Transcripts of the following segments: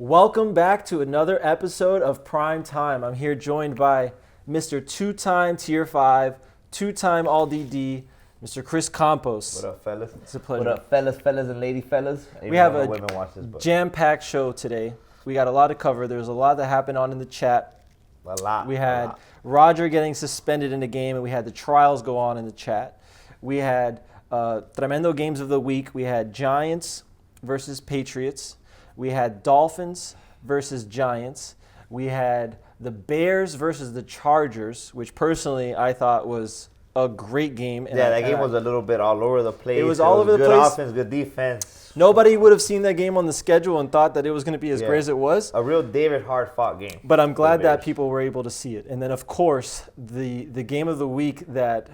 Welcome back to another episode of Primetime. I'm here joined by Mr. Two-time Tier 5, two-time All-DD, Mr. Chris Campos. What up, fellas? It's a pleasure. What up, fellas and lady fellas? We have a jam-packed show today. We got a lot to cover. There's a lot that happened on in the chat. We had Roger getting suspended in the game, and we had the trials go on in the chat. We had Tremendo Games of the Week. We had Giants versus Patriots. We had Dolphins versus Giants. We had the Bears versus the Chargers, which personally I thought was a great game. And that game was a little bit all over the place. It was all over the place. Good offense, good defense. Nobody would have seen that game on the schedule and thought that it was going to be as great as it was. A real David hard-fought game. But I'm glad that people were able to see it. And then, of course, the game of the week that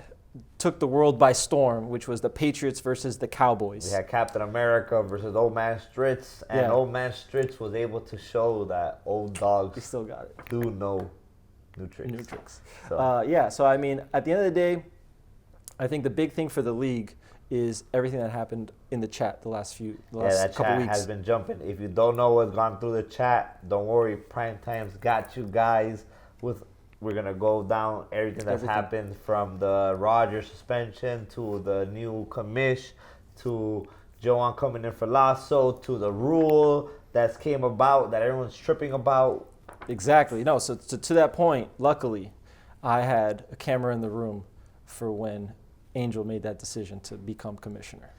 took the world by storm, which was the Patriots versus the Cowboys. We had Captain America versus Old Man Stritz, and Old Man Stritz was able to show that old dogs still got it. Do know new tricks. So I mean, at the end of the day, I think the big thing for the league is everything that happened in the chat the last couple weeks. That chat has been jumping. If you don't know what's gone through the chat, don't worry. Primetime's got you guys. We're going to go down everything that's happened from the Roger suspension to the new commish to Joan coming in for Lasso to the rule that's came about that everyone's tripping about. Exactly. No, so to that point, luckily, I had a camera in the room for when Angel made that decision to become commissioner.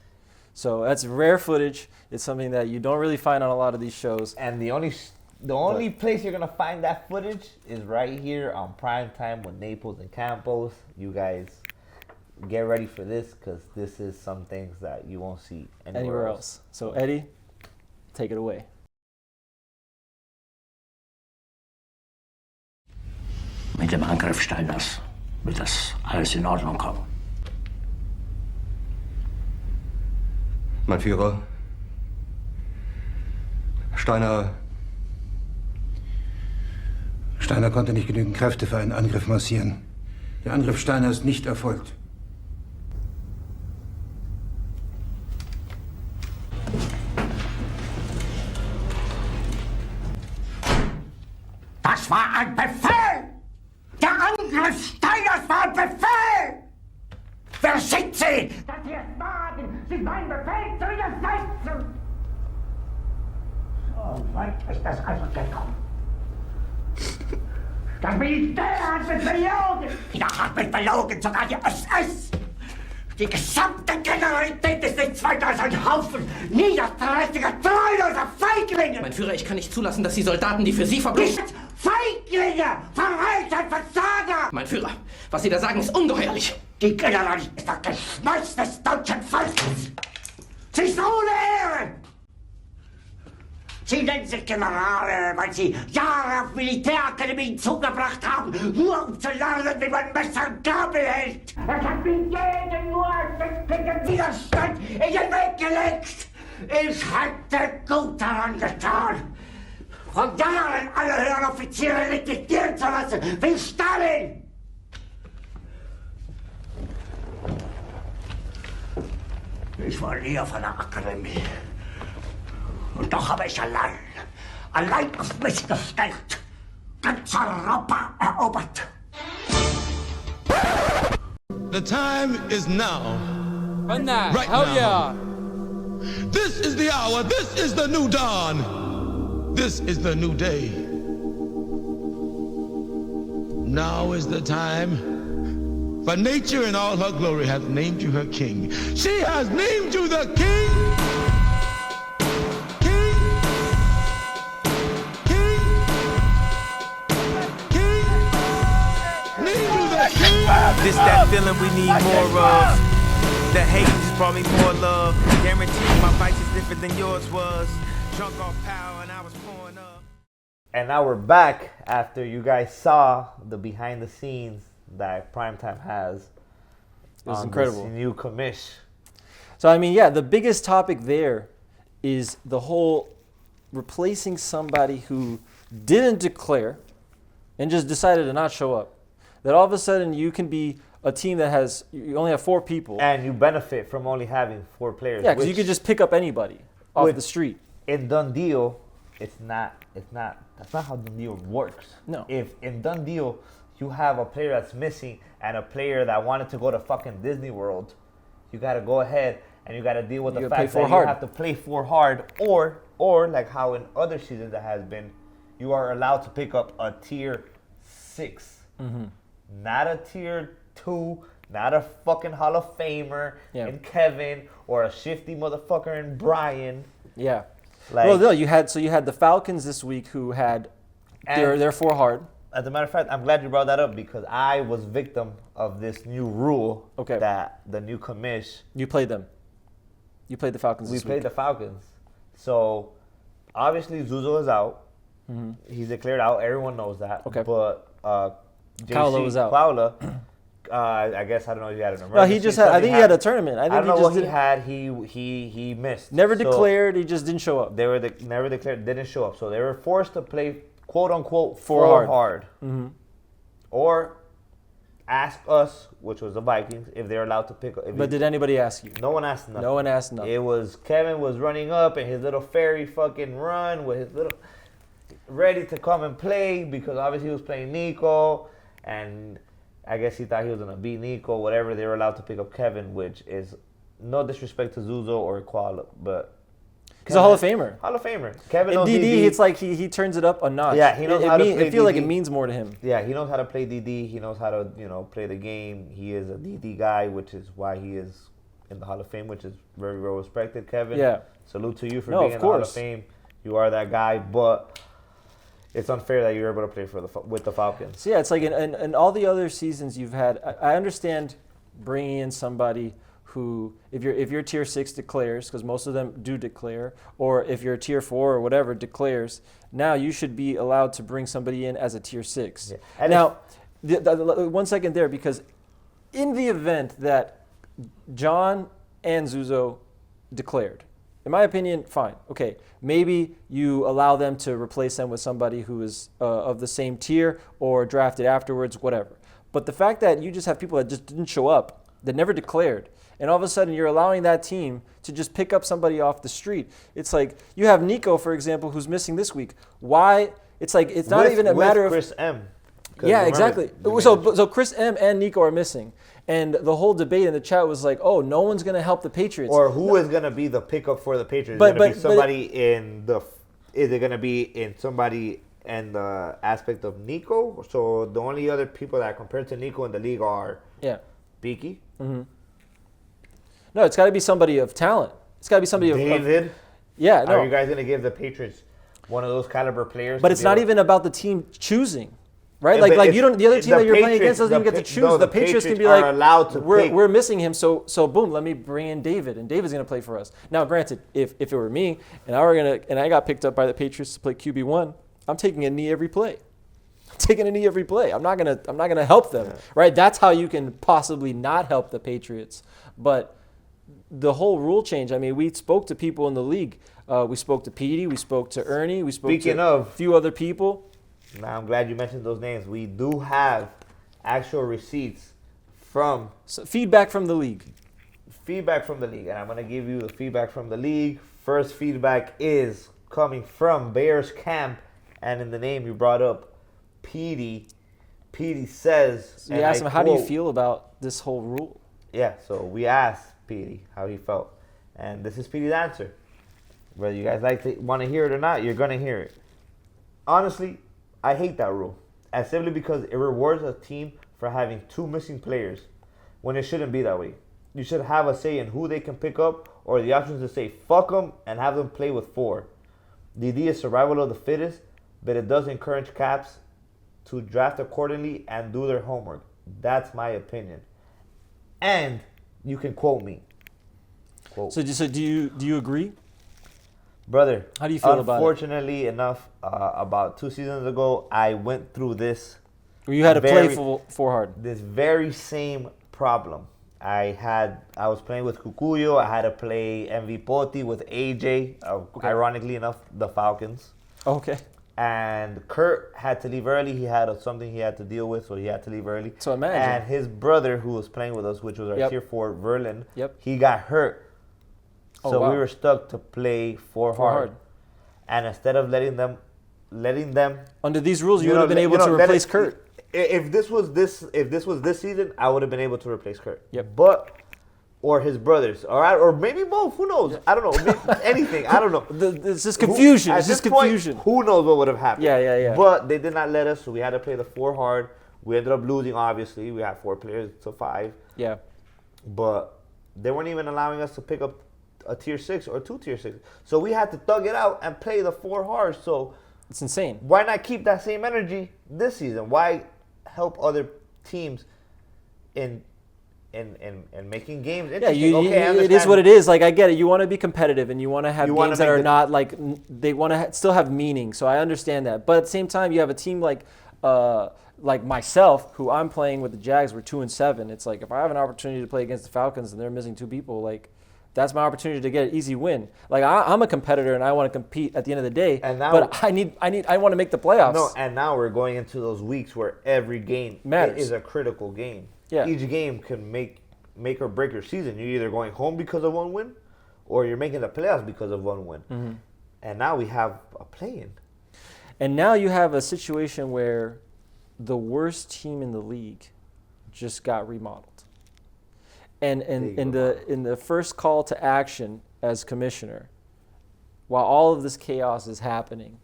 So that's rare footage. It's something that you don't really find on a lot of these shows. And the only place you're going to find that footage is right here on Primetime with Naples and Campos. You guys get ready for this because this is some things that you won't see anywhere else. So, Eddie, take it away. Mit dem Angriff Steiners wird das alles in Ordnung kommen. Mein Führer, Steiner konnte nicht genügend Kräfte für einen Angriff massieren. Der Angriff Steiner ist nicht erfolgt. Das war ein Befehl! Der Angriff Steiners war ein Befehl! Wer sind Sie, dass Sie es wagen, sich meinen Befehl zu widersetzen? So weit ist das also gekommen. Das Militär hat mich belogen! Ja, hat mich belogen, sogar die SS! Die gesamte Generalität ist nichts weiter als ein Haufen niederträchtiger, treuloser Feiglinge! Mein Führer, ich kann nicht zulassen, dass die Soldaten, die für Sie verbringen... Feiglinge! Verreiter, Versager! Mein Führer, was Sie da sagen, ist ungeheuerlich! Die Generalität ist das Geschmeiß des deutschen Volkes! Sie ist ohne Ehre! Sie nennen sich Generale, weil Sie Jahre auf Militärakademien zugebracht haben, nur um zu lernen, wie man Messer und Gabel hält. Es hat mir jeden nur ersichtlichen Widerstand in den Weg gelegt. Ich hätte gut daran getan, von Jahren alle höheren Offiziere liquidieren zu lassen, wie Stalin. Ich war nie auf einer Akademie. Und doch habe ich allein auf mich gestellt, ganz Europa erobert. The time is now. Run that. Right Hell now. yeah. This is the hour. This is the new dawn. This is the new day. Now is the time. For nature in all her glory hath named you her king. She has named you the king. This that feeling we need more of. The hate just brought me more love. Guaranteed my fight is different than yours was. Drunk off power and I was pouring up. And now we're back after you guys saw the behind the scenes that Primetime has. It was incredible. This new commish. So, I mean, the biggest topic there is the whole replacing somebody who didn't declare and just decided to not show up. That all of a sudden you can be a team that you only have 4 people. And you benefit from only having 4 players. Yeah, because you could just pick up anybody off the street. In done deal, It's not. That's not how the deal works. No. If in done deal you have a player that's missing and a player that wanted to go to fucking Disney World, you gotta go ahead and you gotta deal with the fact that you have to play 4 hard, or like how in other seasons that has been, you are allowed to pick up a tier 6, not a tier 2. Not a fucking Hall of Famer in Kevin or a shifty motherfucker in Brian. Yeah. Like, well, no, you had the Falcons this week who had their 4 hard. As a matter of fact, I'm glad you brought that up because I was victim of this new rule. Okay. That the new commish. You played them. You played the Falcons this week. We played the Falcons. So obviously Zuzo is out. He's declared out. Everyone knows that. Okay. But Kaula was out. Kaula, I guess I don't know if he had an emergency. No, he just had. I think he had a tournament. I don't know what he had. He missed. Never declared. He just didn't show up. They were never declared. Didn't show up. So they were forced to play quote unquote 4 hard. Or ask us, which was the Vikings, if they're allowed to pick. But did anybody ask you? No one asked nothing. No one asked nothing. It was Kevin was running up in his little fairy fucking run with his little ready to come and play because obviously he was playing Nico and. I guess he thought he was going to beat Nico, whatever. They were allowed to pick up Kevin, which is no disrespect to Zuzo or Koala, but... He's a Hall of Famer. Hall of Famer. Kevin in knows DD, it's like he turns it up a notch. Yeah, he knows how to play I feel DD. like it means more to him. Yeah, he knows how to play DD. He knows how to, play the game. He is a DD guy, which is why he is in the Hall of Fame, which is very well respected, Kevin. Yeah. Salute to you for being in the Hall of Fame. You are that guy, but... It's unfair that you're able to play with the Falcons. So yeah, it's like in all the other seasons you've had. I understand bringing in somebody who, if you're tier 6 declares, because most of them do declare, or if you're tier 4 or whatever declares. Now you should be allowed to bring somebody in as a tier 6. Yeah. And now, the 1 second there, because in the event that John and Zuzo declared. In my opinion, fine. Okay, maybe you allow them to replace them with somebody who is of the same tier or drafted afterwards, whatever. But the fact that you just have people that just didn't show up, that never declared, and all of a sudden you're allowing that team to just pick up somebody off the street. It's like you have Nico, for example, who's missing this week. Why? It's like it's not even a matter of Chris M. Yeah, exactly. So Chris M and Nico are missing. And the whole debate in the chat was like, oh, no one's going to help the Patriots. Or who is going to be the pickup for the Patriots? Is it going to be somebody is it going to be in somebody in the aspect of Nico? So the only other people that are compared to Nico in the league are Beaky. No, it's got to be somebody of talent. It's got to be somebody David. Yeah, no. Are you guys going to give the Patriots one of those caliber players? But it's not even about the team choosing. Right, like you don't. The other team that you're playing against doesn't even get to choose. No, the Patriots can be like, we're missing him, so boom, let me bring in David, and David's gonna play for us. Now, granted, if it were me and I got picked up by the Patriots to play QB1, I'm taking a knee every play. I'm not gonna help them. Right, that's how you can possibly not help the Patriots. But the whole rule change. I mean, we spoke to people in the league. We spoke to Petey. We spoke to Ernie. We spoke to a few other people. Now, I'm glad you mentioned those names. We do have actual receipts from... feedback from the league. Feedback from the league. And I'm going to give you the feedback from the league. First feedback is coming from Bears camp. And in the name you brought up, Petey. Petey says... So you asked him, how do you feel about this whole rule? Yeah, so we asked Petey how he felt. And this is Petey's answer. Whether you guys want to hear it or not, you're going to hear it. Honestly... I hate that rule, and simply because it rewards a team for having 2 missing players when it shouldn't be that way. You should have a say in who they can pick up or the options to say fuck them and have them play with 4. DD is survival of the fittest, but it does encourage Caps to draft accordingly and do their homework. That's my opinion. And you can quote me. Quote. So do you agree? Brother, how do you feel about it? Unfortunately enough, about 2 seasons ago, I went through this. Where you had to play 4 hard. This very same problem. I was playing with Cucuyo. I had to play MV Poti with AJ. Ironically enough, the Falcons. Okay. And Kurt had to leave early. He had something he had to deal with, so he had to leave early. So imagine. And his brother, who was playing with us, which was our tier 4, Verlin, Yep. he got hurt. So we were stuck to play 4 hard. and instead of letting them under these rules, you would have been able to replace Kurt. If this was this season, I would have been able to replace Kurt. Yep. But or his brothers, or maybe both. Who knows? I don't know. Maybe anything. I don't know. It's just confusion. At It's just this point, confusion. who knows what would have happened? Yeah. But they did not let us, so we had to play the 4 hard. We ended up losing. Obviously, we had 4 players to 5. Yeah. But they weren't even allowing us to pick up a tier 6 or 2 tier 6. So we had to thug it out and play the 4 hard. So it's insane. Why not keep that same energy this season? Why help other teams in making games interesting? It is what it is. Like, I get it. You want to be competitive and you want to have games that are not like, they want to still have meaning. So I understand that. But at the same time, you have a team like myself, who I'm playing with the Jags. We're 2-7. It's like, if I have an opportunity to play against the Falcons and they're missing 2 people, like, that's my opportunity to get an easy win. Like, I'm a competitor and I want to compete at the end of the day. And now, but I want to make the playoffs. No, and now we're going into those weeks where every game is a critical game. Yeah. Each game can make or break your season. You're either going home because of 1 win, or you're making the playoffs because of 1 win. Mm-hmm. And now we have a play-in. And now you have a situation where the worst team in the league just got remodeled. And in the first call to action as commissioner, while all of this chaos is happening,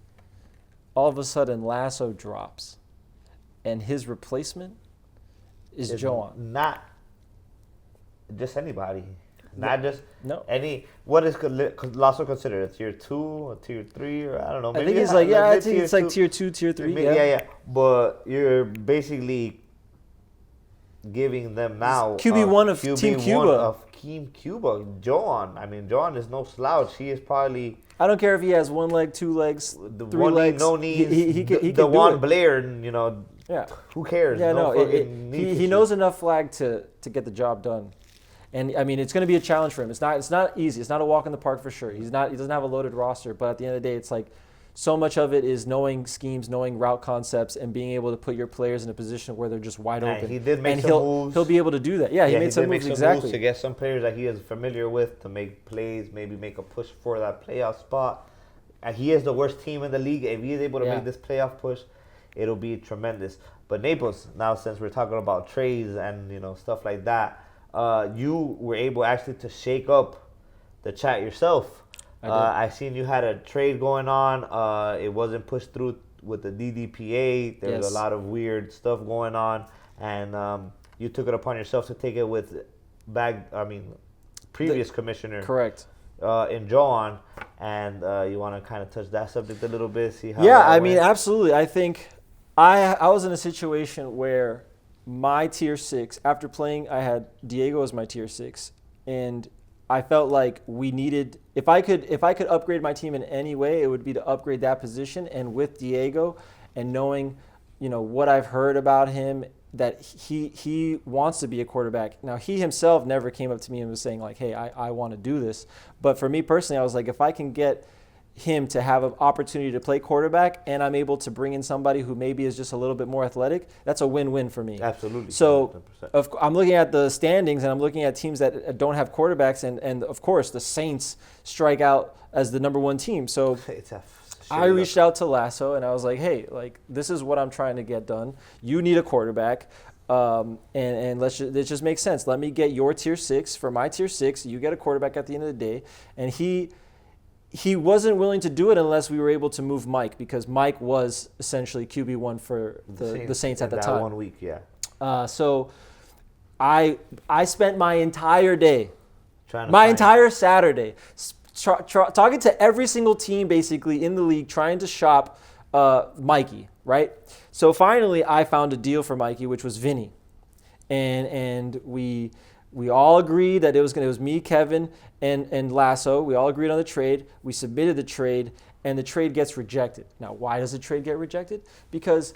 all of a sudden Lasso drops, and his replacement is Joan. Not just anybody. Not just no. any. What is Lasso considered? A tier 2, a tier 3, or I don't know. Maybe I think it's like I think it's like tier 2, tier 3. Yeah. But you're basically giving them now QB1 of Team Cuba. Team Cuba, Joan. I mean, Joan is no slouch. He is probably. I don't care if he has 1 leg, 2 legs, 3 legs. No knees. He can the do Juan it. Blair, Yeah. Who cares? Yeah, he knows enough flag to get the job done. And I mean, it's going to be a challenge for him. It's not easy. It's not a walk in the park for sure. He doesn't have a loaded roster, but at the end of the day, it's like so much of it is knowing schemes, knowing route concepts, and being able to put your players in a position where they're just wide open. He did make and some moves. He'll be able to do that. Yeah, he made some moves exactly to get some players that he is familiar with to make plays, maybe make a push for that playoff spot. And he is the worst team in the league. If he is able to make this playoff push, it'll be tremendous. But Naples, now since we're talking about trades and stuff like that, you were able actually to shake up the chat yourself. I seen you had a trade going on. It wasn't pushed through with the DDPA. There was a lot of weird stuff going on, and you took it upon yourself to take it with previous commissioner. Correct. In Joan, and you want to kind of touch that subject a little bit, see how. Yeah, I mean, absolutely. I think I was in a situation where my tier 6, after playing, I had Diego as my tier 6, and I felt like we needed, if I could upgrade my team in any way, it would be to upgrade that position. And with Diego, and knowing, what I've heard about him, that he wants to be a quarterback. Now, he himself never came up to me and was saying like, hey, I want to do this. But for me personally, I was like, if I can get him to have an opportunity to play quarterback and I'm able to bring in somebody who maybe is just a little bit more athletic, that's a win-win for me. Absolutely. So I'm looking at the standings and I'm looking at teams that don't have quarterbacks, and of course the Saints strike out as the number 1 team. So I reached out to Lasso and I was like, hey, like, this is what I'm trying to get done. You need a quarterback. And it just makes sense. Let me get your tier 6 for my tier 6. You get a quarterback at the end of the day. And he wasn't willing to do it unless we were able to move Mike, because Mike was essentially QB1 for the Saints at the time. 1 week, yeah. So I spent my entire day, entire Saturday, talking to every single team basically in the league, trying to shop Mikey, right? So finally I found a deal for Mikey, which was Vinny. And we all agreed that it was me, Kevin, and Lasso. We all agreed on the trade. We submitted the trade, and the trade gets rejected. Now, why does the trade get rejected? Because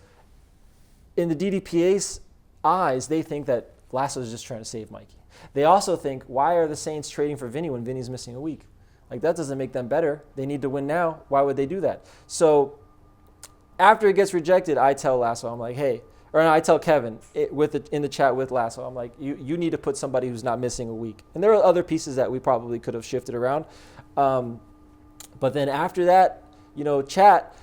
in the DDPA's eyes, they think that Lasso is just trying to save Mikey. They also think, why are the Saints trading for Vinny when Vinny's missing a week? Like, that doesn't make them better. They need to win now. Why would they do that? So after it gets rejected, I tell Lasso, I'm like, hey, or I tell Kevin in the chat with Lasso, I'm like, you need to put somebody who's not missing a week. And there are other pieces that we probably could have shifted around. But then after that, chat.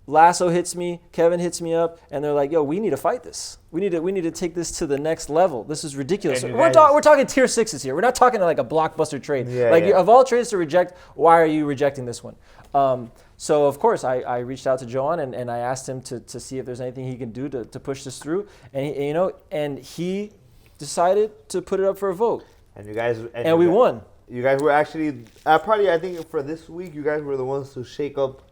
Lasso hits me, Kevin hits me up, and they're like, "Yo, we need to fight this. We need to take this to the next level. This is ridiculous." We're talking tier 6s here. We're not talking like a blockbuster trade. Of all trades to reject, why are you rejecting this one? So of course I reached out to Joan and I asked him to see if there's anything he can do to push this through, and he decided to put it up for a vote. And you guys we won. You guys were actually I think for this week you guys were the ones to shake up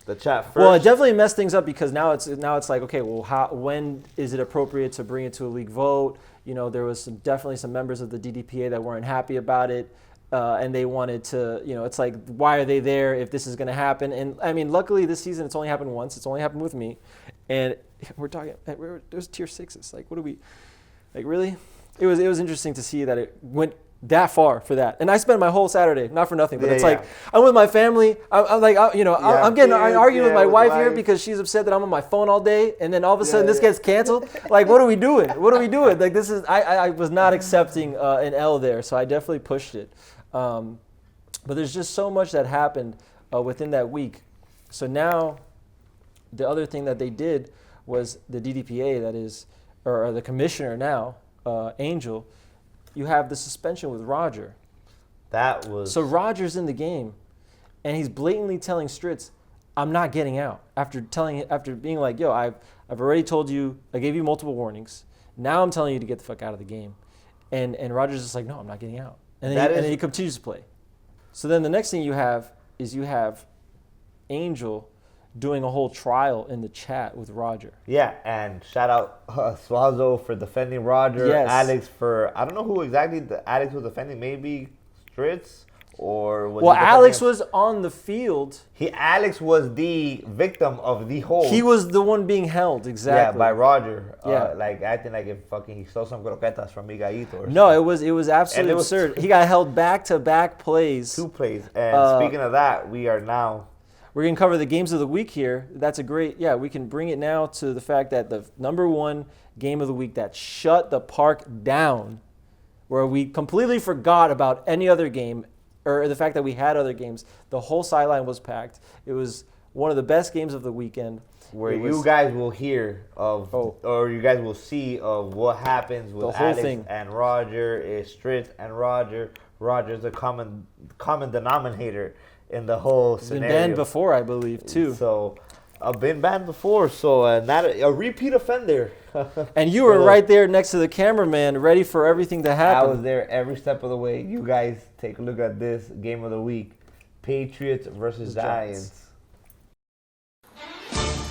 the chat first. Well, it definitely messed things up because now it's like, okay, well, when is it appropriate to bring it to a league vote? There was definitely some members of the DDPA that weren't happy about it, and they wanted to, it's like, why are they there if this is going to happen? And I mean, luckily this season it's only happened once. It's only happened with me, and there's tier 6s. Like, what do we, like, really? It was interesting to see that it went that far for that. And I spent my whole Saturday, not for nothing, but like, I'm with my family. I'm like, I'm arguing with my wife here because she's upset that I'm on my phone all day. And then all of a sudden this gets canceled. Like, what are we doing? Like, this is, I was not accepting an L there. So I definitely pushed it. But there's just so much that happened within that week. So now the other thing that they did was the DDPA, that is, or the commissioner now, Angel, you have the suspension with Roger. So Roger's in the game, and he's blatantly telling Stritz, "I'm not getting out." After being like, "Yo, I've already told you. I gave you multiple warnings. Now I'm telling you to get the fuck out of the game," and Roger's just like, "No, I'm not getting out." And then he continues to play. So then the next thing you have Angel doing a whole trial in the chat with Roger. Yeah, and shout out Swazo for defending Roger. Yes. Alex for, I don't know who exactly Alex was defending. Maybe Stritz or was Alex was on the field. Alex was the victim of the hold. He was the one being held, exactly. Yeah, by Roger. Yeah. Like acting like if he stole some croquetas from Miguelito or No, it was absolutely absurd. He got held back-to-back plays. 2 plays. And speaking of that, we're going to cover the games of the week here. That's a great, we can bring it now to the fact that the number 1 game of the week that shut the park down, where we completely forgot about any other game, or the fact that we had other games. The whole sideline was packed. It was one of the best games of the weekend. Where you guys will hear of, or you guys will see of what happens with Alex and Roger, is Stritz and Roger. Roger's the common denominator in the whole scenario. Been banned before, I believe, too. So, I've been banned before, so not a repeat offender. And you were right there next to the cameraman, ready for everything to happen. I was there every step of the way. You guys take a look at this game of the week. Patriots versus Giants.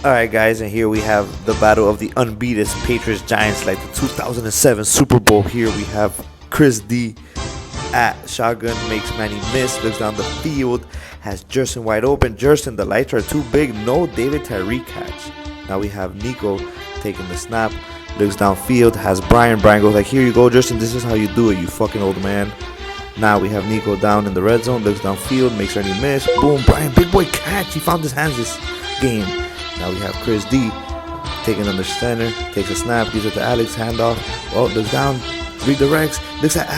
All right, guys, and here we have the battle of the unbeaten Patriots-Giants, like the 2007 Super Bowl. Here we have Chris D at shotgun, makes Manny miss, looks down the field, has Jerson wide open. Jerson, the lights are too big, no David Tyree catch. Now we have Nico taking the snap, looks downfield, has Brian goes like, "Here you go, Jerson, this is how you do it, you fucking old man." Now we have Nico down in the red zone, looks downfield, makes Ernie miss, boom, Brian, big boy catch, he found his hands this game. Now we have Chris D taking under center, takes a snap, gives it to Alex, handoff, looks down, redirects, looks at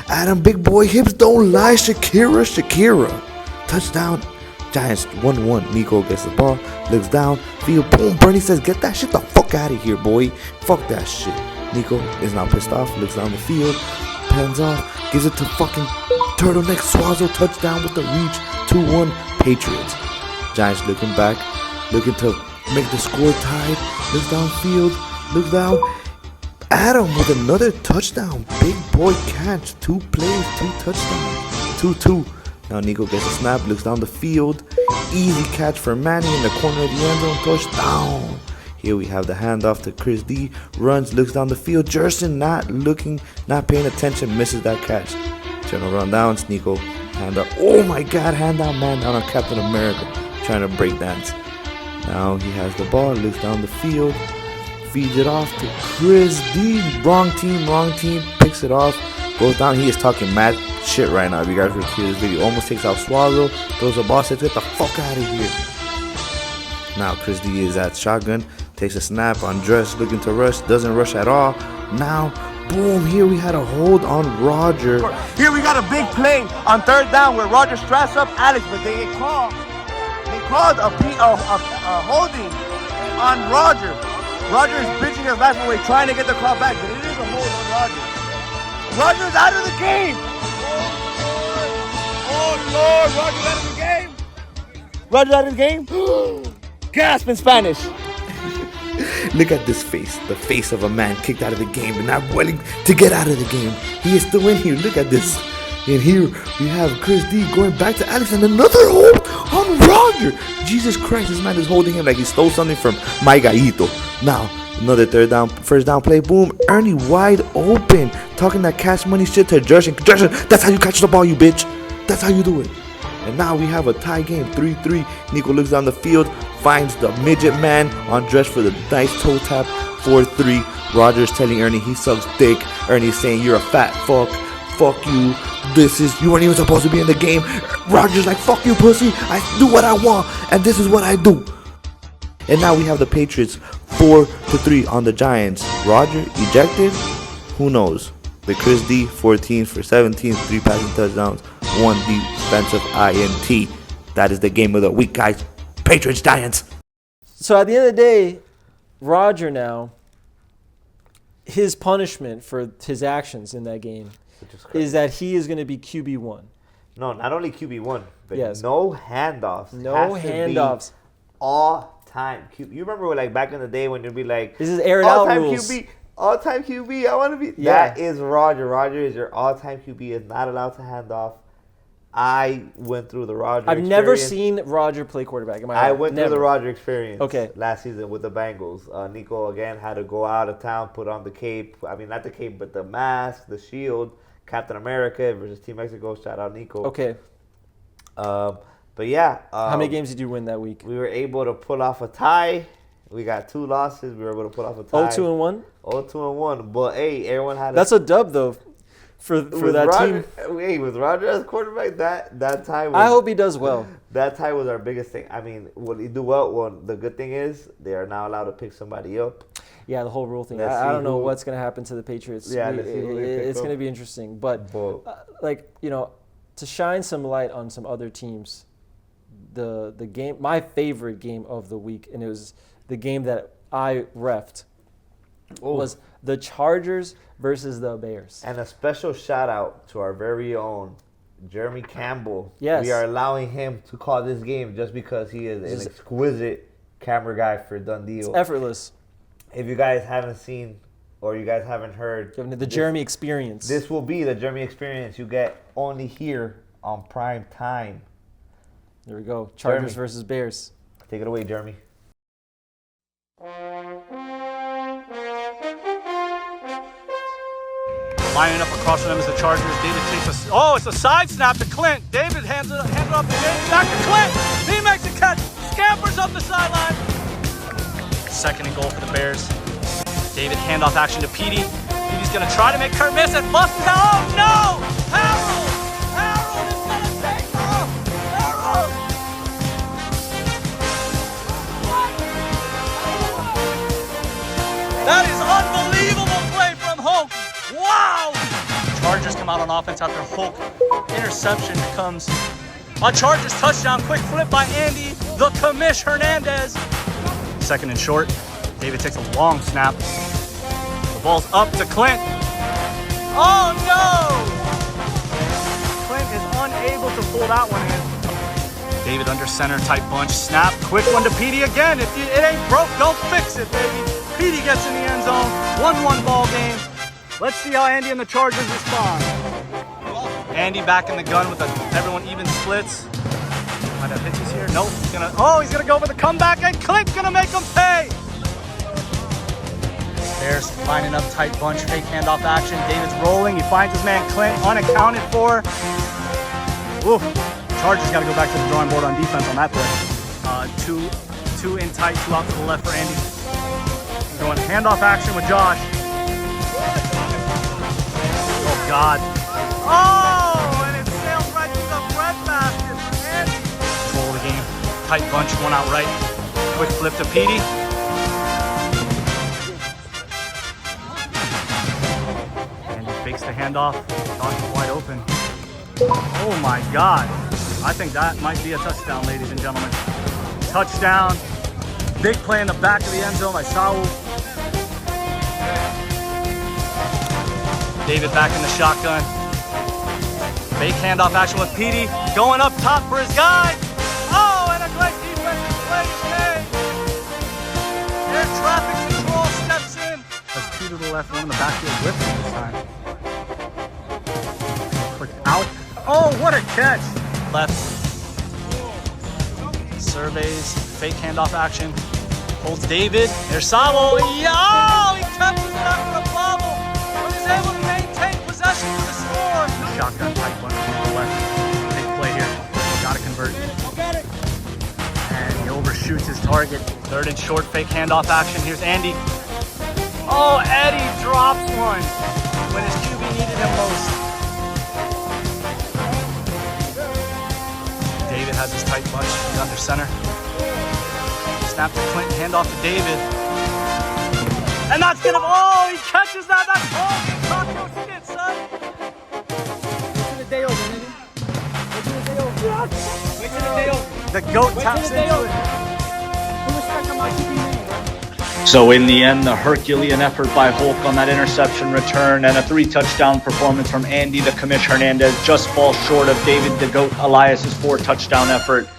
Adam, big boy, hips don't lie, Shakira, touchdown, Giants 1-1, Nico gets the ball, looks down, field, boom, Bernie says, "Get that shit the fuck out of here, boy, fuck that shit." Nico is now pissed off, looks down the field, pans off, gives it to fucking turtleneck, Swazo, touchdown with the reach, 2-1, Patriots. Giants looking back, looking to make the score tied, looks downfield, looks down, Adam with another touchdown, big boy catch, 2 plays, 2 touchdowns, 2-2. Now Nico gets a snap, looks down the field, easy catch for Manny in the corner of the end zone, touchdown. Here we have the handoff to Chris D, runs, looks down the field, Jerson not paying attention, misses that catch. Turn around down, Nico, hand up, oh my god, hand down, man down on Captain America, trying to break dance. Now he has the ball, looks down the field, feeds it off to Chris D. Wrong team, picks it off, goes down. He is talking mad shit right now. If you guys were to see this video, almost takes out Swazo, throws the ball, says, "Get the fuck out of here." Now Chris D is at shotgun, takes a snap on Dress, looking to rush, doesn't rush at all. Now, boom, here we had a hold on Roger. Here we got a big play on 3rd down where Roger straps up Alex, but they get called. They called a holding on Roger. Roger is bitching his life away, trying to get the call back, but it is a hold on Roger. Roger is out of the game. Oh Lord, Roger's out of the game. Roger's out of the game. Gasp in Spanish. Look at this face, the face of a man kicked out of the game and not willing to get out of the game. He is still in here. Look at this. And here we have Chris D going back to Alex and another hold on Roger. Jesus Christ, this man is holding him like he stole something from my gallito. Now, another first down play. Boom. Ernie wide open. Talking that cash money shit to Jerson. Jerson, that's how you catch the ball, you bitch. That's how you do it. And now we have a tie game, 3-3. Nico looks down the field, finds the midget man on Dresch for the nice toe tap, 4-3. Roger's telling Ernie he sucks dick. Ernie's saying, you're a fat fuck. Fuck you. You weren't even supposed to be in the game. Roger's like, fuck you, pussy. I do what I want, and this is what I do. And now we have the Patriots 4-3 on the Giants. Roger ejected? Who knows? But Chris D, 14 for 17, 3 passing touchdowns, 1 defensive INT. That is the game of the week, guys. Patriots, Giants. So at the end of the day, Roger now, his punishment for his actions in that game is that he is going to be QB1. No, not only QB1, but yes. No handoffs. No handoffs. All time. You remember like back in the day when you'd be like, this is aired out rules. QB, all-time QB, I want to be. Yeah. That is Roger. Roger is your all-time QB. Is not allowed to hand off. I went through the Roger I've experience. never seen Roger play quarterback. I went through the Roger experience last season with the Bengals. Nico, again, had to go out of town, put on the cape. I mean, not the cape, but the mask, the shield. Captain America versus Team Mexico. Shout out Nico. Okay. But yeah. How many games did you win that week? We were able to pull off a tie. We got 2 losses. We were able to pull off a tie. 0-2-1? 0-2-1. But hey, everyone had That's a dub though for that Roger, team. Hey, with Roger as quarterback, that tie was, I hope he does well. That tie was our biggest thing. I mean, will he do well? Well, the good thing is they are now allowed to pick somebody up. Yeah, the whole rule thing. I don't know what's going to happen to the Patriots. Yeah, it's going to be interesting. But to shine some light on some other teams, the game, my favorite game of the week, and it was the game that I reffed, was the Chargers versus the Bears. And a special shout out to our very own Jeremy Campbell. Yes. We are allowing him to call this game just because he is an exquisite camera guy for Done Deal. It's effortless. If you guys haven't seen or you guys haven't heard Jeremy experience. This will be the Jeremy experience you get only here on Prime Time. There we go. Chargers versus Bears. Take it away, Jeremy. Lining up across from them is the Chargers. David takes it's a side snap to Clint. David hands it off to David. Back to Clint. He makes a catch. Scampers up the sideline. 2nd and goal for the Bears. David handoff action to Petey. Petey's going to try to make Kurt miss it. Busts out. Oh no! Harold is going to take off. Harold! That is unbelievable play from Hulk. Wow! Chargers come out on offense after Hulk. Interception becomes a Chargers touchdown. Quick flip by Andy, the commish Hernandez. 2nd and short. David takes a long snap. The ball's up to Clint. Oh no! Clint is unable to pull that one in. David under center, tight bunch, snap. Quick one to Petey again. If it ain't broke, don't fix it, baby. Petey gets in the end zone. 1-1 ball game. Let's see how Andy and the Chargers respond. Andy back in the gun with everyone even splits. Might have hitches here. Nope. He's gonna go for the comeback, and Clint's gonna make him pay. Bears lining up tight bunch, fake handoff action. David's rolling. He finds his man Clint, unaccounted for. Oof. Chargers got to go back to the drawing board on defense on that play. Two in tight, 2 out to the left for Andy. Going handoff action with Josh. Oh God. Oh, and it sails right through the breadbasket for Andy. Control the game. Tight bunch, 1 out right. Quick flip to Petey. Fakes the handoff. Josh wide open. Oh my God. I think that might be a touchdown, ladies and gentlemen. touchdown. Big play in the back of the end zone by Saul. David back in the shotgun. Fake handoff action with Petey. Going up top for his guy. Oh, and a great defensive play today. Air traffic control steps in. That's two to the left, one in the backfield with him this time. Quick out. Oh, what a catch. Left. Surveys. Fake handoff action. Holds David. There's Sabo. Oh, he captures it after the bobble. But he's able to maintain possession for the score. Shotgun tight one to the left. Big play here. Gotta convert. And he overshoots his target. Third and short, fake handoff action. Here's Andy. Oh, Eddie drops one when his QB needed him most. David has his tight bunch under center. Snap to Clinton, handoff to David. And that's gonna, oh, he catches that. That's all. Taco skit, son. Wait till the day over, nigga. Wait till the day over. Wait till the day over. The GOAT taps into it. Who respects my QB name, bro? So in the end, the Herculean effort by Hulk on that interception return and a 3-touchdown performance from Andy the Commish Hernandez just falls short of David the GOAT Elias's 4-touchdown effort.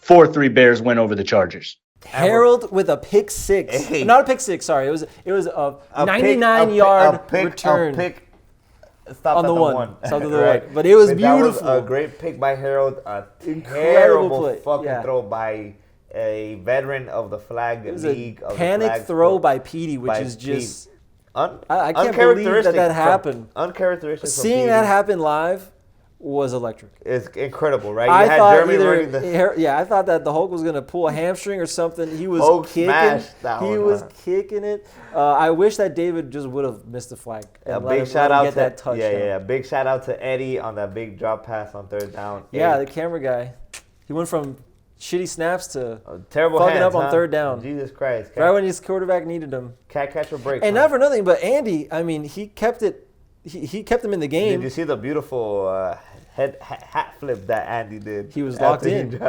4-3 Bears win over the Chargers. Harold with a pick six. Hey. Not a pick six, sorry. It was a 99-yard return. A pick stopped on the one. Stopped at the right. But it was beautiful. That was a great pick by Harold. A terrible fucking throw by a veteran of the flag league. It was a panic throw by Petey, which is just... I can't believe that happened. Uncharacteristic. Seeing that happen live was electric. It's incredible, right? I thought I thought that the Hulk was going to pull a hamstring or something. He was kicking it. I wish that David just would have missed the flag and let him get that touchdown. Yeah. Big shout out to Eddie on that big drop pass on third down. Yeah, the camera guy. He went from shitty snaps to terrible fucking hands, up on third down. Jesus Christ. Right when his quarterback needed him. Can't catch a break. And not for nothing, but Andy, I mean, he kept it. He kept him in the game. Did you see the beautiful hat flip that Andy did? He was locked in. This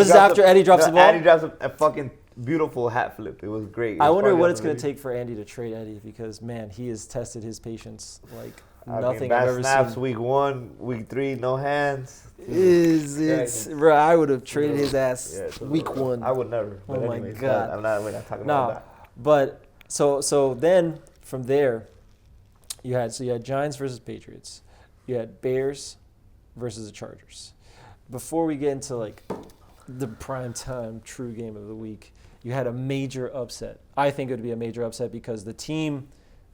is after Eddie drops the ball? Eddie drops a fucking beautiful hat flip. It was great. I wonder what it's going to take for Andy to trade Eddie because, man, he has tested his patience like nothing I've ever snaps seen. Week 1, week 3, no hands. Bro, I would have traded his ass week 1. I would never. Oh my God. We're not talking about that. But so then from there, you had Giants versus Patriots. You had Bears versus the Chargers. Before we get into like the primetime true game of the week, you had a major upset. I think it would be a major upset because the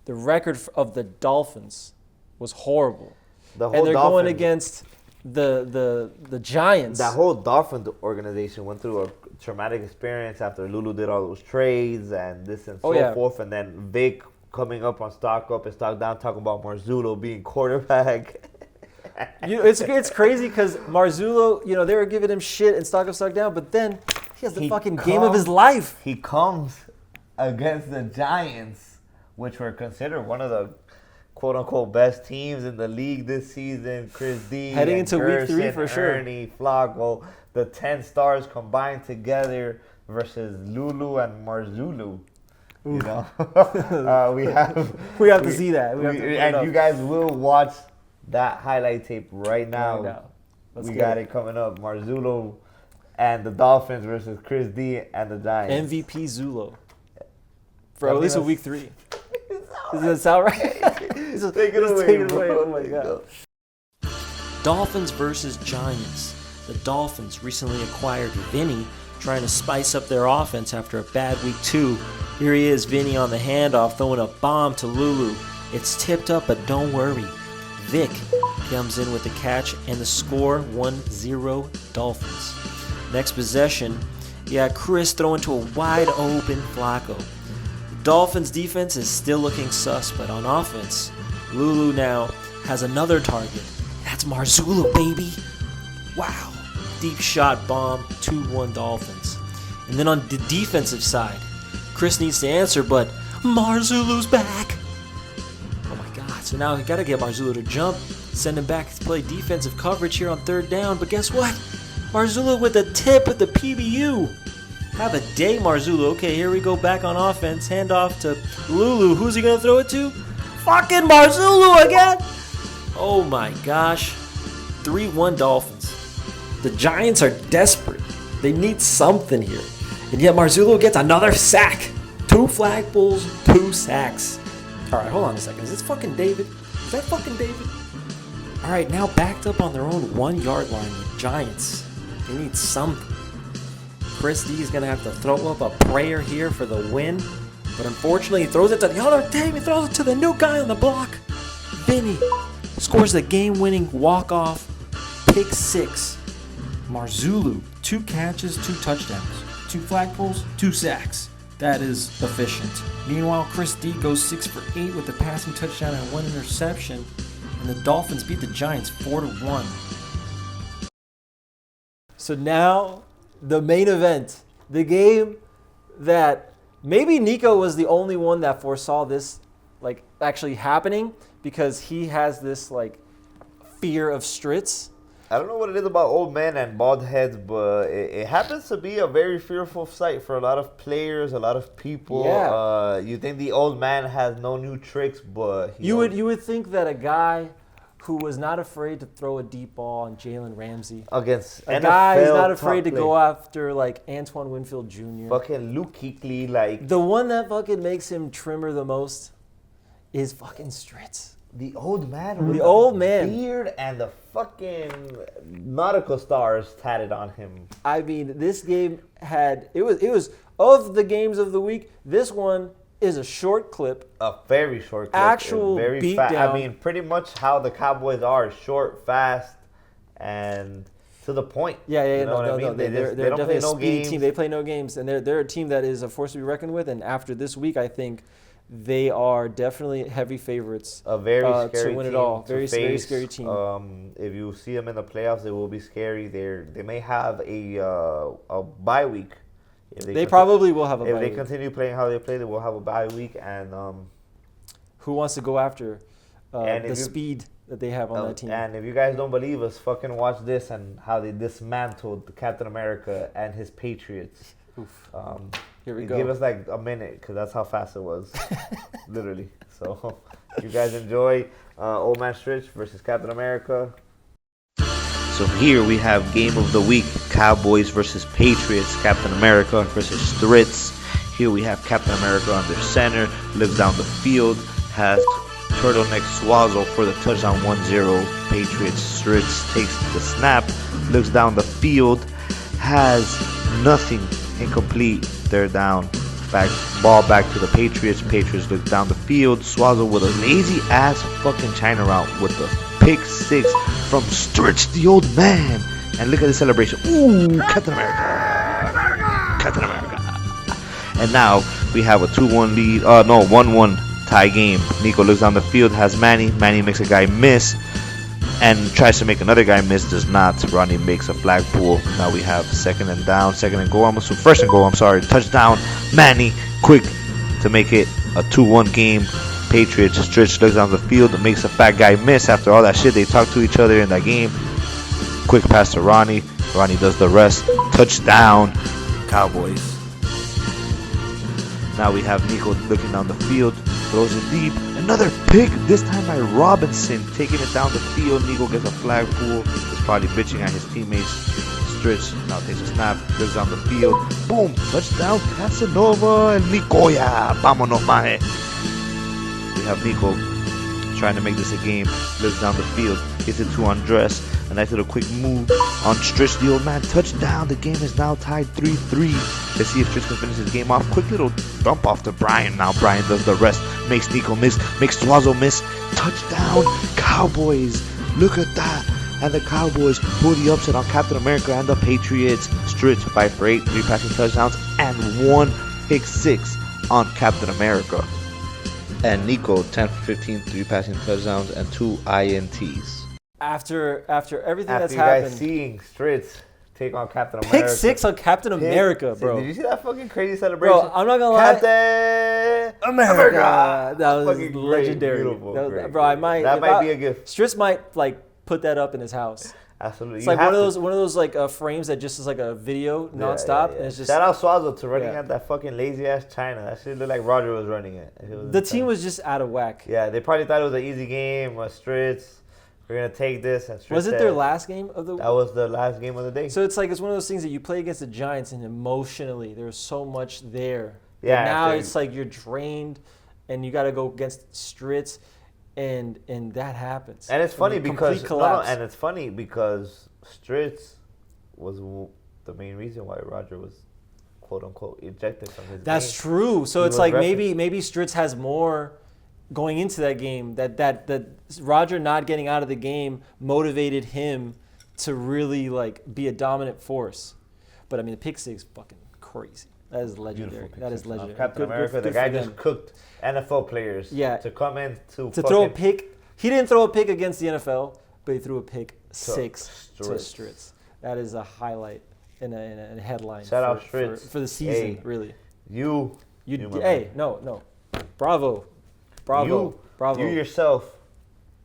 record of the Dolphins was horrible. And they're going against the Giants. That whole Dolphins organization went through a traumatic experience after Lulu did all those trades and this and so forth. And then Vic coming up on stock up and stock down, talking about Marzullo being quarterback. It's crazy because Marzullo, they were giving him shit and stock up, stock down, but then he has the fucking game of his life. He comes against the Giants, which were considered one of the quote-unquote best teams in the league this season. Chris D. Heading into week 3 for sure. Ernie, Flacco, the 10 stars combined together versus Lulu and Marzullo. You know, we have to see that. You guys will watch that highlight tape right now. We got it coming up. Marzullo and the Dolphins versus Chris D and the Giants. MVP Zulo for at least a week 3. Does that sound right? Take it away. Oh my God. Dolphins versus Giants. The Dolphins recently acquired Vinny, trying to spice up their offense after a bad week 2. Here he is, Vinny on the handoff, throwing a bomb to Lulu. It's tipped up, but don't worry. Vic comes in with the catch and the score, 1-0 Dolphins. Next possession, you had Chris throwing to a wide open Flacco. The Dolphins defense is still looking sus, but on offense, Lulu now has another target. That's Marzullo, baby. Wow. Deep shot bomb, 2-1 Dolphins. And then on the defensive side, Chris needs to answer, but Marzullo's back. Oh my God. So now we got to get Marzullo to jump, send him back to play defensive coverage here on third down. But guess what? Marzullo with the tip with the PBU. Have a day, Marzullo. Okay, here we go back on offense. Hand off to Lulu. Who's he going to throw it to? Fucking Marzullo again. Oh my gosh. 3-1 Dolphins. The Giants are desperate. They need something here. And yet Marzullo gets another sack. 2 flag pulls, 2 sacks. All right, hold on a second. Is this fucking David? Is that fucking David? All right, now backed up on their own 1-yard line, the Giants. They need something. Chris D is going to have to throw up a prayer here for the win. But unfortunately, he throws it to the other team. He throws it to the new guy on the block. Vinny scores the game-winning walk-off pick 6. Marzullo, 2 catches, 2 touchdowns. 2 flag pulls, 2 sacks. That is efficient. Meanwhile, Chris D goes 6 for 8 with a passing touchdown and 1 interception. And the Dolphins beat the Giants 4-1. So now, the main event. The game that maybe Nico was the only one that foresaw this like actually happening because he has this like fear of Stritz. I don't know what it is about old men and bald heads, but it happens to be a very fearful sight for a lot of players, a lot of people. Yeah. You think the old man has no new tricks, but you would think that a guy who was not afraid to throw a deep ball on Jalen Ramsey against a guy who's not afraid to go after like Antoine Winfield Jr. Fucking Luke Kuechly, like the one that fucking makes him trimmer the most is fucking Stritz. The old man with the old man beard and the fucking nautical stars tatted on him. I mean, this game had it was of the games of the week. This one is a short clip. A very short clip. Actual very beatdown. I mean, pretty much how the Cowboys are: short, fast, and to the point. Yeah, you know what I mean? They're definitely a speedy team. They play no games, and they're a team that is a force to be reckoned with. And after this week, I think they are definitely heavy favorites. A very scary to win team it all. to Very face. scary team. If you see them in the playoffs, it will be scary. They may have a bye week. They probably will have a bye week. If they continue playing how they play, they will have a bye week. And who wants to go after the speed that they have on that team? And if you guys don't believe us, fucking watch this and how they dismantled Captain America and his Patriots. Oof. Here we go. Give us like a minute because that's how fast it was. Literally. So you guys enjoy Old Man Stritch versus Captain America. So here we have game of the week, Cowboys versus Patriots, Captain America versus Stritz. Here we have Captain America under center, looks down the field, has turtleneck Swazzle for the touchdown 1-0. Patriots, Stritz takes the snap, looks down the field, has nothing, incomplete, they're down. Ball back to the Patriots. Patriots look down the field. Swazzle with a lazy ass fucking China route with the pick 6 from Stritch, the old man. And look at the celebration. Ooh, Captain America. Captain America. And now we have a 2-1 lead. 1-1 tie game. Nico looks down the field, has Manny. Manny makes a guy miss and tries to make another guy miss, does not. Ronnie makes a flag pull. Now we have second and goal. First and goal, touchdown. Manny, quick to make it a 2-1 game. Patriots, Stritch looks down the field and makes a fat guy miss. After all that shit, they talk to each other in that game. Quick pass to Ronnie. Ronnie does the rest. Touchdown, Cowboys. Now we have Nico looking down the field, throws it deep. Another pick, this time by Robinson, taking it down the field. Nico gets a flag pull. He's probably bitching at his teammates. Stritch now takes a snap, looks down the field. Boom, touchdown, Casanova and Nicoya. Vámonos, maje. We have Nico trying to make this a game. Looks down the field, gets it to Andres. A nice little quick move on Stritch, the old man. Touchdown. The game is now tied 3-3. Let's see if Stritch can finish his game off. Quick little dump off to Brian. Now Brian does the rest. Makes Nico miss. Makes Swazzle miss. Touchdown. Cowboys. Look at that. And the Cowboys pull the upset on Captain America and the Patriots. Stritch 5 for 8. 3 passing touchdowns and 1 pick 6 on Captain America. And Nico 10 for 15. 3 passing touchdowns and 2 INTs. After everything that's you happened, guys seeing Stritz take on Captain America. Pick 6 on Captain America, bro. Did you see that fucking crazy celebration? Bro, I'm not gonna lie. Captain America. That was fucking legendary. Great, beautiful, that was, great, bro, that might be a gift. Stritz might like put that up in his house. Absolutely. It's like one of those like frames that just is like a video nonstop. And it's just shout out Swazo to running at that fucking lazy ass China. That shit looked like Roger was running it. The team was just out of whack. Yeah, they probably thought it was an easy game. Stritz, we're gonna take this. And Stritz was it their last game of the? That was the last game of the day. So it's like it's one of those things that you play against the Giants and emotionally there's so much there. Yeah. Now it's like you're drained, and you got to go against Stritz. And that happens. And it's funny because Stritz was the main reason why Roger was quote unquote ejected from his game. That's true. So it's like maybe Stritz has more going into that game that Roger not getting out of the game motivated him to really like be a dominant force. But I mean the pick six is fucking crazy. That is legendary. That is legendary. Captain America, the guy just cooked NFL players to come in to throw a pick. He didn't throw a pick against the NFL, but he threw a pick six to Stritz. That is a highlight in a headline. Shout out Stritz for the season, really. No. Bravo. You yourself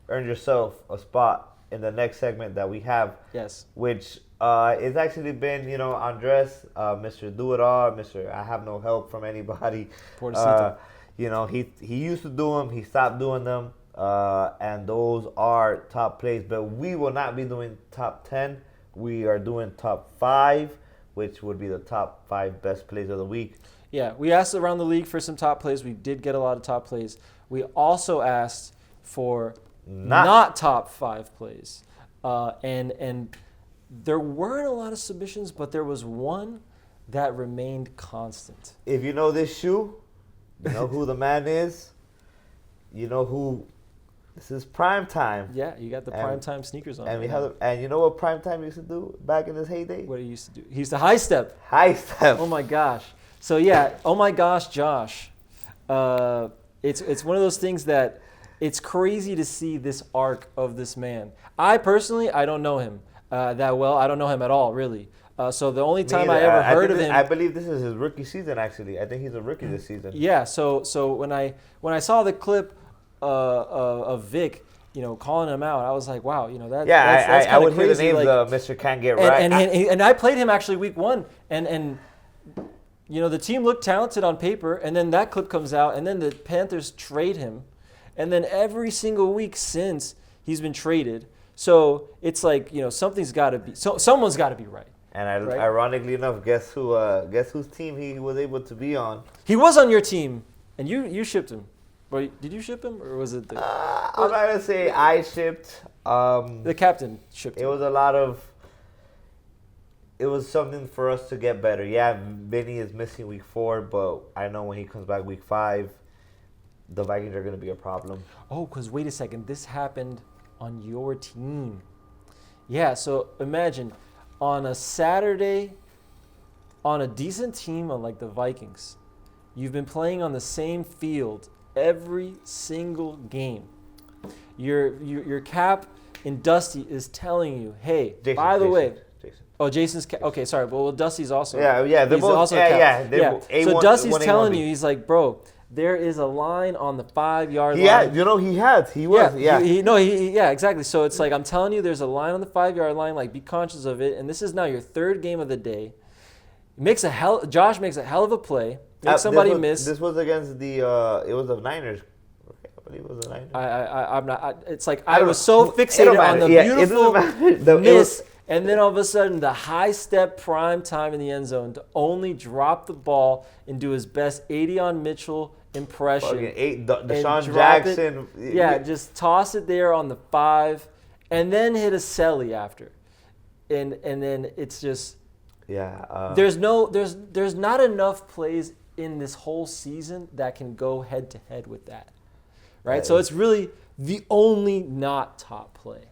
earned yourself a spot in the next segment that we have. Yes. Which it's actually been, Andres, Mr. Do It All, Mr. I have no help from anybody. He used to do them. He stopped doing them. And those are top plays. But we will not be doing top 10. We are doing top 5, which would be the top 5 best plays of the week. Yeah, we asked around the league for some top plays. We did get a lot of top plays. We also asked for not top 5 plays. And there weren't a lot of submissions, but there was one that remained constant. If you know this shoe, you know who the man is. You know who. This is Primetime. Yeah, you got the Primetime sneakers on. And you know what Primetime used to do back in his heyday? What he used to do? He used to high step. High step. Oh my gosh. So yeah, oh my gosh, Josh. It's one of those things that it's crazy to see this arc of this man. I personally, I don't know him that well. I don't know him at all, really. So the only time I ever heard of him, I believe this is his rookie season. Actually, I think he's a rookie this season. Yeah. So when I saw the clip of Vic, calling him out, I was like, wow, that's I would crazy. Hear the names Mr. Can't Get Right. And I played him actually week 1, and the team looked talented on paper, and then that clip comes out, and then the Panthers trade him, and then every single week since he's been traded. So it's like something's got to be, someone's got to be right. And ironically enough, guess whose team he was able to be on? He was on your team, and you shipped him. Did you ship him, or was it? I'm not gonna say I shipped. The captain shipped him. It was something for us to get better. Yeah, Vinny is missing week 4, but I know when he comes back week 5, the Vikings are gonna be a problem. Oh, because wait a second, this happened on your team. Yeah, so imagine on a Saturday, on a decent team like the Vikings, you've been playing on the same field every single game. Your cap in Dusty is telling you, hey, by the way. Oh, Jason's okay. Sorry, well, Dusty's also. Yeah. They're he's both. Also So Dusty's telling you, he's like, bro, there is a line on the 5-yard line. He was. Exactly. So it's like I'm telling you, there's a line on the 5-yard line. Like, be conscious of it. And this is now your 3rd game of the day. Josh makes a hell of a play. Makes somebody miss. This was against the. It was the Niners. I believe it was the Niners. I'm not. It's like I was so fixated on the beautiful miss. And then all of a sudden, the high-step prime time in the end zone to only drop the ball and do his best Adion Mitchell impression. Deshaun Jackson. Just toss it there on the 5, and then hit a celly after. And then it's just there's not enough plays in this whole season that can go head-to-head with that. Right? So it's really the only not top play.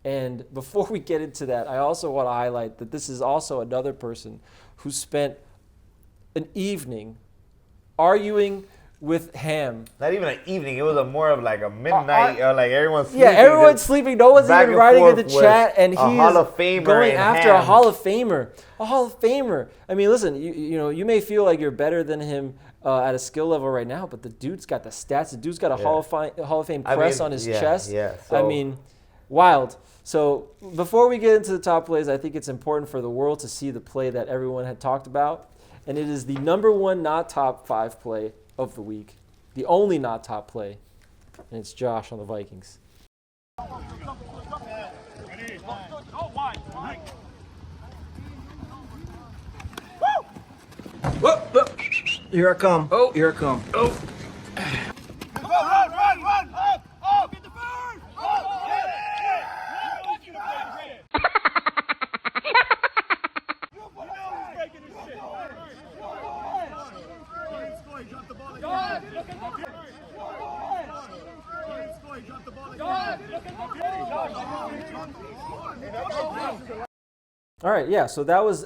And before we get into that, I also want to highlight that this is also another person who spent an evening arguing with Ham. Not even an evening. It was more of like a midnight, like everyone's sleeping. Yeah, everyone's sleeping. No one's even writing in the chat, and he's Hall of Famer going after a Hall of Famer. A Hall of Famer. I mean, listen, you may feel like you're better than him at a skill level right now, but the dude's got the stats. The dude's got a Hall of Fame crest on his chest. Yeah. I mean. Wild. So before we get into the top plays, I think it's important for the world to see the play that everyone had talked about. And it is the number one not top 5 play of the week. The only not top play. And it's Josh on the Vikings. Whoop. Here I come. Oh, here I come. Oh. Run. Up. Get the bird. All right, yeah, so that was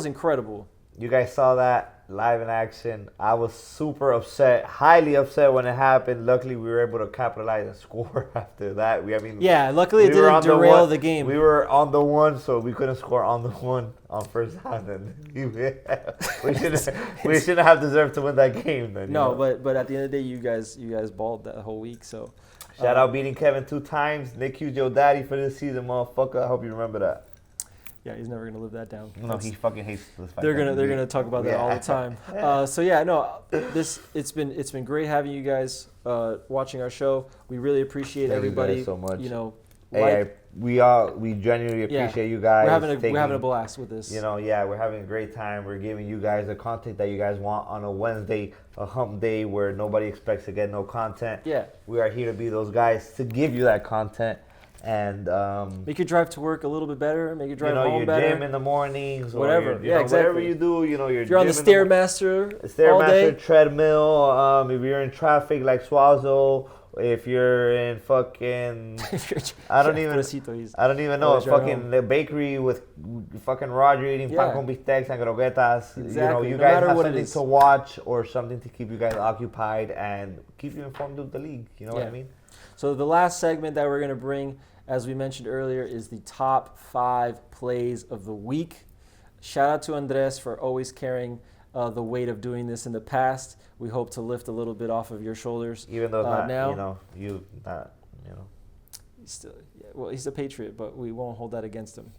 incredible. You guys saw that live in action. I was super upset, highly upset when it happened. Luckily, we were able to capitalize and score after that. Luckily it didn't derail the game. We were on the one, so we couldn't score on the one on first down. And we shouldn't have deserved to win that game. Then, no, but at the end of the day, you guys balled that whole week. So shout out beating Kevin 2 times. Nick Hughes, your daddy for this season, motherfucker. I hope you remember that. Yeah, he's never gonna live that down. No, he fucking hates this fight. They're gonna talk about that all the time. It's been great having you guys watching our show. We really appreciate everybody. You guys so much. We genuinely appreciate you guys. We're having a blast with this. We're having a great time. We're giving you guys the content that you guys want on a Wednesday, a hump day where nobody expects to get no content. Yeah, we are here to be those guys to give you that content. And make your drive to work a little bit better. Make your drive home better. Your gym in the mornings, whatever. Exactly. Whatever you do, if you're on the Stairmaster, treadmill. If you're in traffic like Swazo, if you're in fucking, I don't even know, fucking the bakery with fucking Roger eating pan con bistecs and croquetas. Exactly. You guys have something to watch or something to keep you guys occupied and keep you informed of the league. You know what I mean? So the last segment that we're going to bring, as we mentioned earlier, is the top 5 plays of the week. Shout out to Andres for always carrying the weight of doing this in the past. We hope to lift a little bit off of your shoulders. Even though it's now, he's a Patriot, but we won't hold that against him.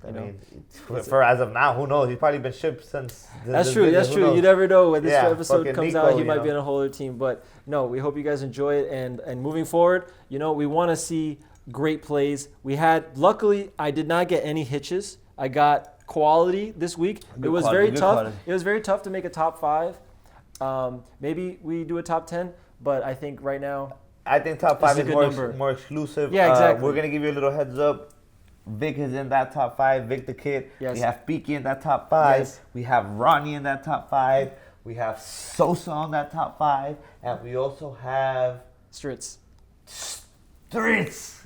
For as of now, who knows? He's probably been shipped since. That's true. You never know when this episode comes out. He might be on a whole other team. But no, we hope you guys enjoy it. And moving forward, we want to see great plays. Luckily, I did not get any hitches. I got quality this week. It was very tough. It was very tough to make a top 5. Maybe we do a top 10, but I think right now. I think top 5 is more exclusive. Yeah, exactly. We're going to give you a little heads up. Vic is in that top 5. Vic the Kid. Yes. We have Peaky in that top 5. Yes. We have Ronnie in that top 5. We have Sosa on that top 5. And we also have... Stritz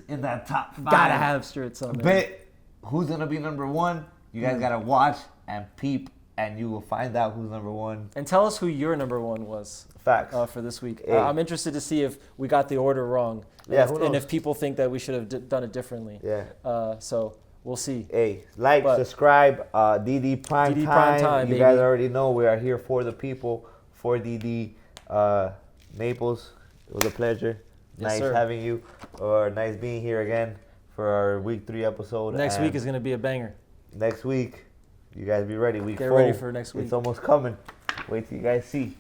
in that top 5. Gotta have Stritz on there. But who's going to be number 1? You guys got to watch and peep. And you will find out who's number 1. And tell us who your number 1 was. Facts. For this week. I'm interested to see if we got the order wrong. Yeah, and if people think that we should have done it differently. Yeah. So we'll see. Hey, subscribe. DD Primetime. You guys already know we are here for the people. For DD Naples. It was a pleasure. Yes, nice having you. Or nice being here again for our week 3 episode. Next week is going to be a banger. Next week. You guys be ready. Get ready for next week. It's almost coming. Wait till you guys see.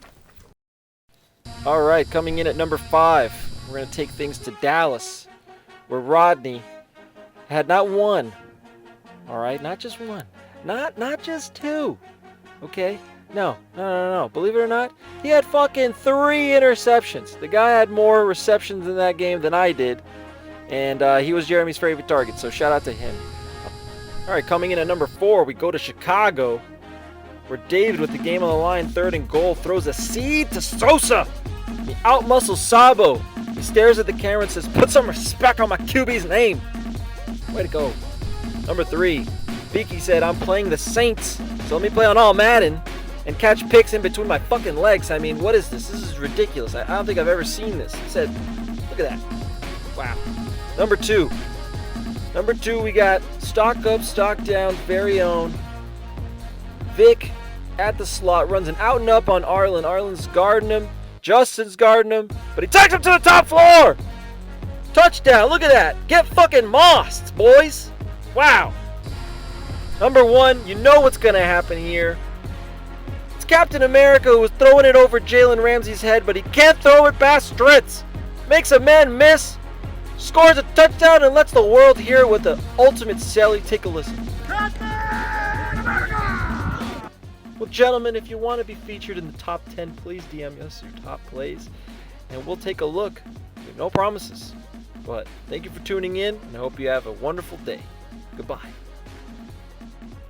All right, coming in at number 5, we're going to take things to Dallas, where Rodney had not one. All right, not just one, not just 2. Okay, no. Believe it or not, he had fucking 3 interceptions. The guy had more receptions in that game than I did, and he was Jeremy's favorite target. So shout out to him. All right, coming in at number 4, we go to Chicago, where David, with the game on the line, 3rd and goal, throws a seed to Sosa. He outmuscles Sabo. He stares at the camera and says, "Put some respect on my QB's name." Way to go. Number 3, Beaky said, "I'm playing the Saints, so let me play on all Madden and catch picks in between my fucking legs. I mean, what is this? This is ridiculous. I don't think I've ever seen this." He said, look at that. Wow. Number 2, we got stock up, stock down, very own Vic at the slot, runs an out and up on Arlen. Arlen's guarding him. Justin's guarding him, but he takes him to the top floor. Touchdown. Look at that. Get fucking mossed, boys. Wow. Number one, you know what's going to happen here. It's Captain America who was throwing it over Jalen Ramsey's head, but he can't throw it past Stritz. Makes a man miss, scores a touchdown, and lets the world hear it with the ultimate Sally. Take a listen. Well, gentlemen, if you want to be featured in the top 10, please DM us your top plays, and we'll take a look. No promises, but thank you for tuning in, and I hope you have a wonderful day. Goodbye.